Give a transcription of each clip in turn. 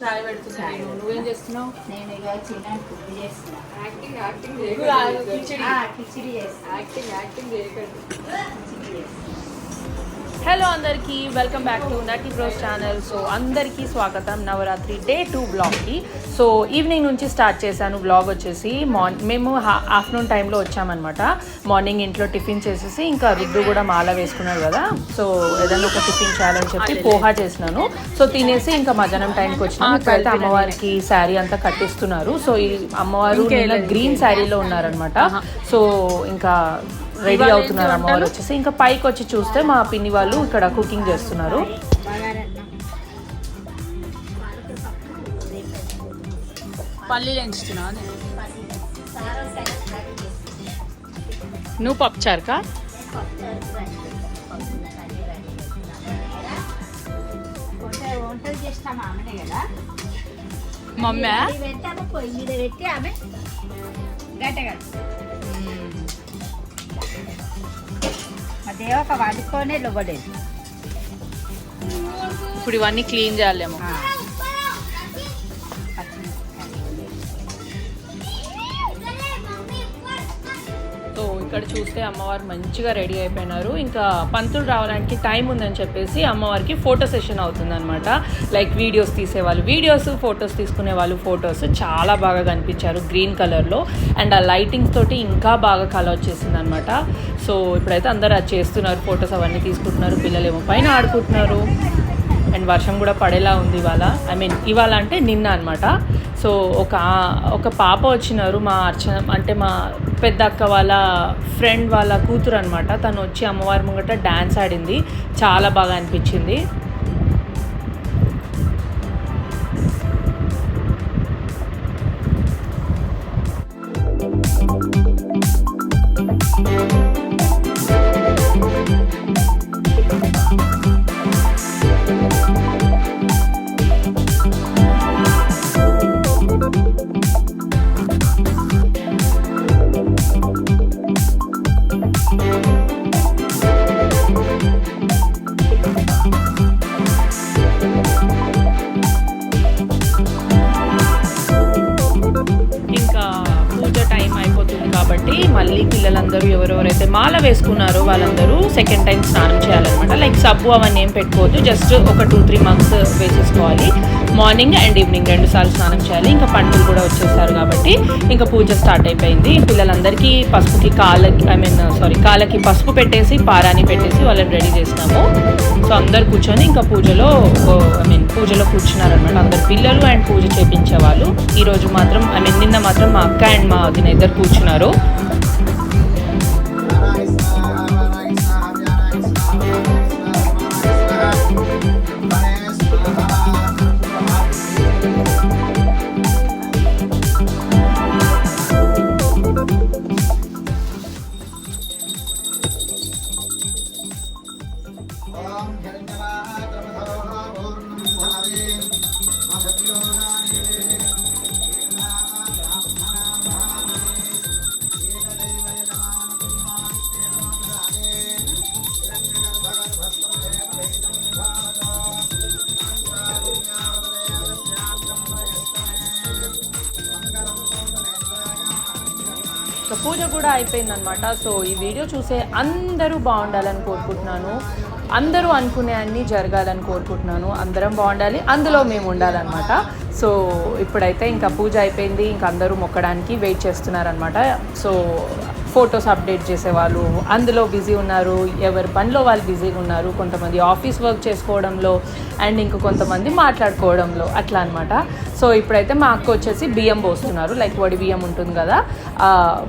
చాయ్ పెడుతున్నా. నువ్వేం చేస్తున్నావు? నేను ఇక చిన్న ఫుడ్ చేస్తున్నా. యాక్టింగ్ కిచిడి చేస్తున్నా. యాక్టింగ్ చేయకండి. కిచిడి చేస్తున్నా. హలో అందరికీ వెల్కమ్ బ్యాక్ టు నటీ బ్రోస్ ఛానల్. సో అందరికీ స్వాగతం నవరాత్రి డే 2 బ్లాగ్కి. సో ఈవినింగ్ నుంచి స్టార్ట్ చేశాను బ్లాగ్ వచ్చేసి. మేము ఆఫ్టర్నూన్ టైంలో వచ్చామన్నమాట. మార్నింగ్ ఇంట్లో టిఫిన్ చేసేసి ఇంకా రుద్దు కూడా మాల వేసుకున్నాడు కదా, సో ఏదైనా ఒక టిఫిన్ చేయాలని చెప్పి పోహా చేసినాను. సో తినేసి ఇంకా మధ్యాహ్నం టైంకి వచ్చినాము. ఇప్పుడైతే అమ్మవారికి శారీ అంతా కట్టిస్తున్నారు. సో ఈ అమ్మవారు గ్రీన్ శారీలో ఉన్నారనమాట. సో ఇంకా రెడీ అవుతున్నారు అమ్మవారు వచ్చేసి. ఇంకా పైకి వచ్చి చూస్తే మా పిన్ని వాళ్ళు ఇక్కడ కుకింగ్ చేస్తున్నారు. పల్లీలు ఎంచుతున్నా. నువ్వు పప్పుచారుకా? వంటలు చేస్తాము ఆమెనే కదా. మమ్మీ పెట్టాము పొయ్యి మీద పెట్టి ఆమె గట్టగా అదే ఒక వండుకొనే లోబడేది. ఇప్పుడు ఇవన్నీ క్లీన్ చేయాలేమో. సో ఇక్కడ చూస్తే అమ్మవారు మంచిగా రెడీ అయిపోయినారు. ఇంకా పంతులు రావడానికి టైం ఉందని చెప్పేసి అమ్మవారికి ఫోటో సెషన్ అవుతుందన్నమాట. లైక్ వీడియోస్ తీసేవాళ్ళు వీడియోస్, ఫొటోస్ తీసుకునే వాళ్ళు ఫొటోస్ చాలా బాగా కనిపించారు గ్రీన్ కలర్లో. అండ్ ఆ లైటింగ్స్ తోటి ఇంకా బాగా కలర్ వచ్చేసింది అనమాట. సో ఇప్పుడైతే అందరూ అది చేస్తున్నారు, ఫొటోస్ అవన్నీ తీసుకుంటున్నారు. పిల్లలేమో పైన ఆడుకుంటున్నారు. అండ్ వర్షం కూడా పడేలా ఉంది ఇవాళ. ఇవాళ అంటే నిన్న అనమాట. సో ఒక పాప వచ్చినారు, మా అర్చన అంటే మా పెద్ద అక్క వాళ్ళ ఫ్రెండ్ వాళ్ళ కూతురు అనమాట. తను వచ్చి అమ్మవారి ముంగట డ్యాన్స్ ఆడింది, చాలా బాగా అనిపించింది. కాబట్టి మళ్ళీ పిల్లలందరూ ఎవరెవరైతే మాల వేసుకున్నారో వాళ్ళందరూ సెకండ్ టైం స్నానం చేయాలన్నమాట. లైక్ సబ్బు అవన్నీ ఏం పెట్టుకోవద్దు, జస్ట్ ఒక 2-3 మగ్స్ వేసేసుకోవాలి. మార్నింగ్ అండ్ ఈవినింగ్ 2 సార్లు స్నానం చేయాలి. ఇంకా పండుగలు కూడా వచ్చేసారు కాబట్టి ఇంకా పూజ స్టార్ట్ అయిపోయింది. పిల్లలందరికీ పసుపుకి కాళ్ళకి పసుపు పెట్టేసి పారాని పెట్టేసి వాళ్ళని రెడీ చేసినాము. సో అందరు కూర్చొని ఇంకా పూజలో కూర్చున్నారనమాట. అందరు పిల్లలు అండ్ పూజ చేయించేవాళ్ళు. ఈరోజు మాత్రం నిన్న మాత్రం మా అక్క అండ్ మా వదిన ఇద్దరు కూర్చున్నారు. పూజ కూడా అయిపోయిందనమాట. సో ఈ వీడియో చూసే అందరూ బాగుండాలని కోరుకుంటున్నాను. అందరూ అనుకునే అన్నీ జరగాలని కోరుకుంటున్నాను. అందరం బాగుండాలి, అందులో మేము ఉండాలన్నమాట. సో ఇప్పుడైతే ఇంకా పూజ అయిపోయింది. ఇంకా అందరూ మొక్కడానికి వెయిట్ చేస్తున్నారనమాట. సో ఫొటోస్ అప్డేట్ చేసేవాళ్ళు అందులో బిజీ ఉన్నారు, ఎవరి పనిలో వాళ్ళు బిజీగా ఉన్నారు. కొంతమంది ఆఫీస్ వర్క్ చేసుకోవడంలో అండ్ ఇంక కొంతమంది మాట్లాడుకోవడంలో అట్లా అనమాట. సో ఇప్పుడైతే మా అక్క వచ్చేసి బియ్యం పోస్తున్నారు, లైక్ వడి బియ్యం ఉంటుంది కదా,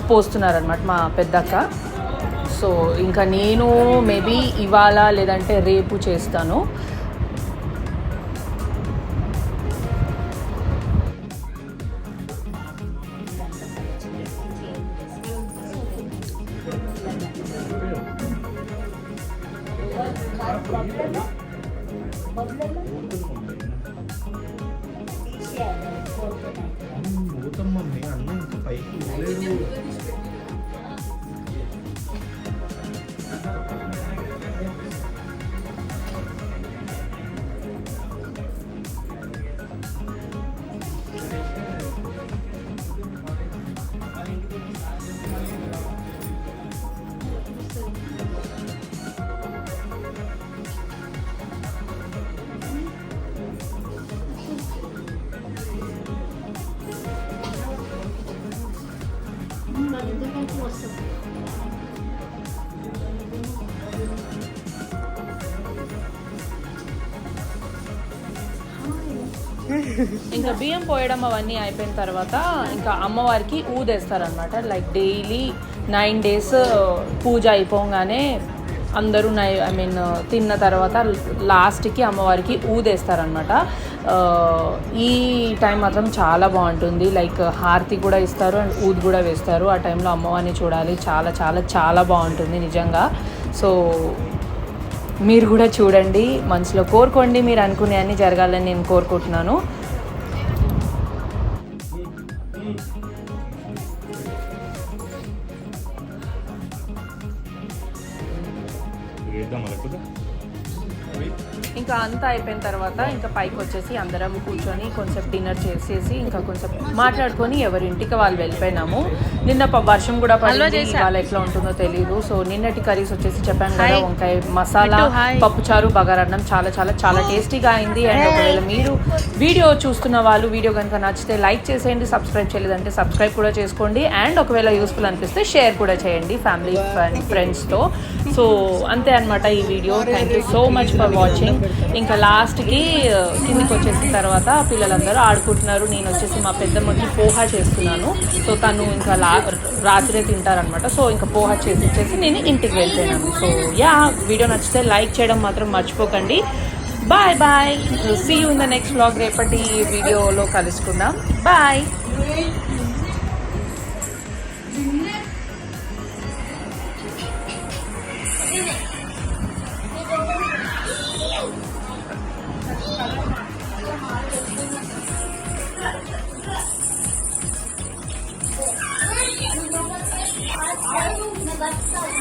పోస్తున్నారనమాట మా పెద్దక్క. సో ఇంకా నేను మేబీ ఇవాళ లేదంటే రేపు చేస్తాను. వస్తుంది. ఇంకా బియ్యం పోయడం అవన్నీ అయిపోయిన తర్వాత ఇంకా అమ్మవారికి ఊదేస్తారనమాట. లైక్ డైలీ 9 days పూజ అయిపోగానే అందరూ తిన్న తర్వాత లాస్ట్కి అమ్మవారికి ఊదేస్తారనమాట. ఈ టైం మాత్రం చాలా బాగుంటుంది. లైక్ హారతి కూడా ఇస్తారు అండ్ ఊది కూడా వేస్తారు. ఆ టైంలో అమ్మవారిని చూడాలి, చాలా చాలా చాలా బాగుంటుంది నిజంగా. సో మీరు కూడా చూడండి, మనసులో కోరుకోండి, మీరు అనుకునే అన్నీ జరగాలని నేను కోరుకుంటున్నాను. ఇంకా అంతా అయిపోయిన తర్వాత ఇంకా పైకి వచ్చేసి అందరం కూర్చొని కొంచెం డిన్నర్ చేసేసి ఇంకా కొంచెం మాట్లాడుకొని ఎవరింటికి వాళ్ళు వెళ్ళిపోయినాము. నిన్న వర్షం కూడా పడింది, ఇవాళ ఎట్లా ఉంటుందో తెలియదు. సో నిన్నటి కర్రీస్ వచ్చేసి చెప్పాను కదా, వంకాయ మసాలా, పప్పుచారు, బగారన్నం చాలా చాలా చాలా టేస్టీగా అయింది. అండ్ ఒకవేళ మీరు వీడియో చూస్తున్న వాళ్ళు వీడియో కనుక నచ్చితే లైక్ చేసేయండి, సబ్స్క్రైబ్ చేయలేదంటే సబ్స్క్రైబ్ కూడా చేసుకోండి. అండ్ ఒకవేళ యూస్ఫుల్ అనిపిస్తే షేర్ కూడా చేయండి ఫ్యామిలీ ఫ్రెండ్స్తో. సో అంతే అనమాట ఈ video. Thank you so much for watching. ఇంకా లాస్ట్కి కిందికి వచ్చేసిన తర్వాత పిల్లలందరూ ఆడుకుంటున్నారు. నేను వచ్చేసి మా పెద్దమ్మకి పోహా చేస్తున్నాను. సో తను ఇంకా రాత్రే తింటారనమాట. సో ఇంకా పోహా చేసి నేను ఇంటికి వెళ్ళిపోయాను. సో వీడియో నచ్చితే లైక్ చేయడం మాత్రం మర్చిపోకండి. Bye bye, see you in the next vlog. రేపటి వీడియోలో కలుసుకుందాం. బాయ్. Basta